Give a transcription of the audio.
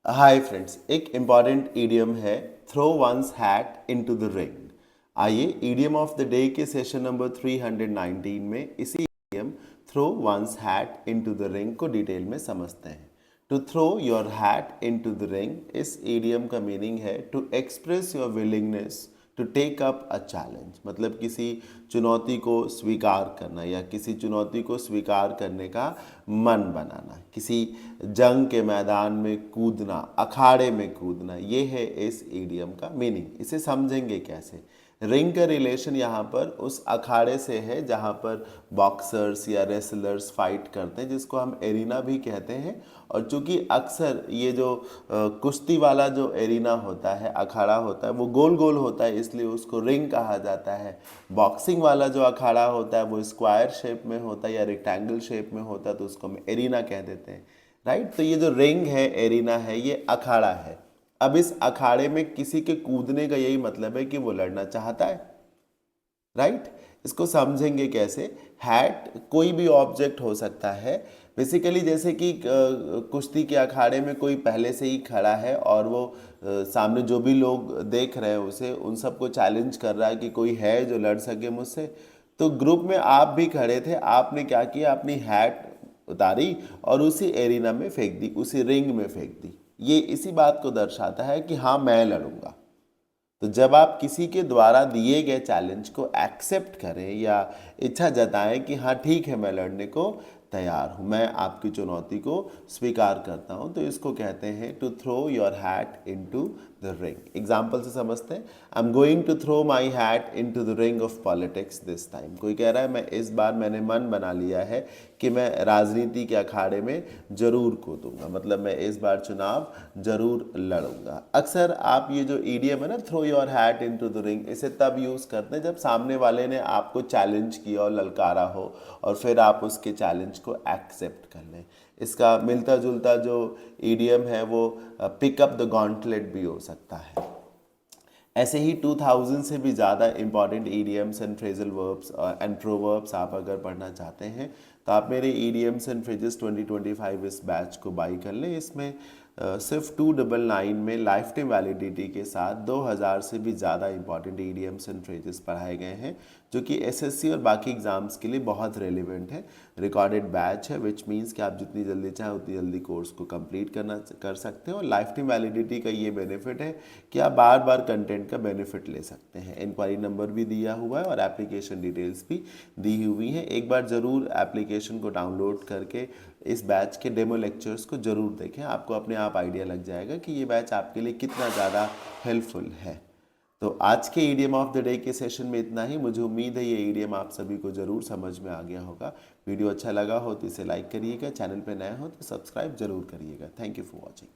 हाय friends, एक important idiom है throw one's hat into the ring. आइए ईडियम ऑफ द डे के session number 319 में इसी idiom throw one's hat into the ring को detail में समझते हैं। To throw your hat into the ring, इस ईडियम का मीनिंग है to express your willingness to take up a challenge. मतलब किसी चुनौती को स्वीकार करना या किसी चुनौती को स्वीकार करने का मन बनाना, किसी जंग के मैदान में कूदना, अखाड़े में कूदना, ये है इस ईडियम का मीनिंग। इसे समझेंगे कैसे? रिंग का रिलेशन यहाँ पर उस अखाड़े से है जहाँ पर बॉक्सर्स या रेसलर्स फाइट करते हैं, जिसको हम एरिना भी कहते हैं। और चूंकि अक्सर ये जो कुश्ती वाला जो एरिना होता है, अखाड़ा होता है, वो गोल गोल होता है, इसलिए उसको रिंग कहा जाता है। बॉक्सिंग वाला जो अखाड़ा होता है वो स्क्वायर शेप में होता है या रेक्टेंगल शेप में होता है, तो उसको हम एरिना कह देते हैं। राइट, तो ये जो रिंग है, एरिना है, ये अखाड़ा है। अब इस अखाड़े में किसी के कूदने का यही मतलब है कि वो लड़ना चाहता है। राइट, इसको समझेंगे कैसे? हैट कोई भी ऑब्जेक्ट हो सकता है बेसिकली, जैसे कि कुश्ती के अखाड़े में कोई पहले से ही खड़ा है और वो सामने जो भी लोग देख रहे हैं उसे, उन सबको चैलेंज कर रहा है कि कोई है जो लड़ सके मुझसे। तो ग्रुप में आप भी खड़े थे, आपने क्या किया? अपनी हैट उतारी और उसी एरिना में फेंक दी, उसी रिंग में फेंक दी। ये इसी बात को दर्शाता है कि हाँ, मैं लड़ूंगा। तो जब आप किसी के द्वारा दिए गए चैलेंज को एक्सेप्ट करें या इच्छा जताएं कि हाँ ठीक है, मैं लड़ने को तैयार हूँ, मैं आपकी चुनौती को स्वीकार करता हूँ, तो इसको कहते हैं to throw your hat into the ring. Example से समझते हैं। I am going to throw my hat into the ring of politics this time. कोई कह रहा है मैं इस बार मैंने मन बना लिया है कि मैं राजनीति के अखाड़े में जरूर कूदूंगा, मतलब मैं इस बार चुनाव जरूर लड़ूंगा। अक्सर आप ये जो ईडियम है ना, throw your hat into the ring, इसे तब यूज करते हैं जब सामने वाले ने आपको चैलेंज किया और ललकारा हो और फिर आप उसके चैलेंज को एक्सेप्ट कर लें। इसका मिलता जुलता जो ईडियम है वो पिक अप द गॉन्टलेट भी हो सकता है। ऐसे ही 2000 से भी ज़्यादा important idioms and phrasal verbs and proverbs आप अगर पढ़ना चाहते हैं तो आप मेरे ईडियम्स एंड फ्रेजेस 2025 इस बैच को बाई कर लें। इसमें सिर्फ 299 में लाइफ टाइम वैलिडिटी के साथ 2000 से भी ज़्यादा इंपॉर्टेंट ईडियम्स एंड फ्रेजेस पढ़ाए गए हैं, जो कि एसएससी और बाकी एग्जाम्स के लिए बहुत रेलिवेंट है। रिकॉर्डेड बैच है, विच मीन्स कि आप जितनी जल्दी चाहें उतनी जल्दी कोर्स को कंप्लीट कर सकते हैं। और लाइफ टाइम वैलिडिटी का ये बेनिफिट है कि आप बार बार कंटेंट का बेनिफिट ले सकते हैं। इंक्वायरी नंबर भी दिया हुआ है और एप्लीकेशन डिटेल्स भी दी हुई हैं। एक बार ज़रूर एप्लीकेशन को डाउनलोड करके इस बैच के डेमो लेक्चर्स को ज़रूर देखें, आपको अपने आप आइडिया लग जाएगा कि ये बैच आपके लिए कितना ज़्यादा हेल्पफुल है। तो आज के ईडियम ऑफ द डे के सेशन में इतना ही। मुझे उम्मीद है ये ईडियम आप सभी को ज़रूर समझ में आ गया होगा। वीडियो अच्छा लगा हो तो इसे लाइक करिएगा, चैनल पर नए हो तो सब्सक्राइब जरूर करिएगा। Thank you for watching.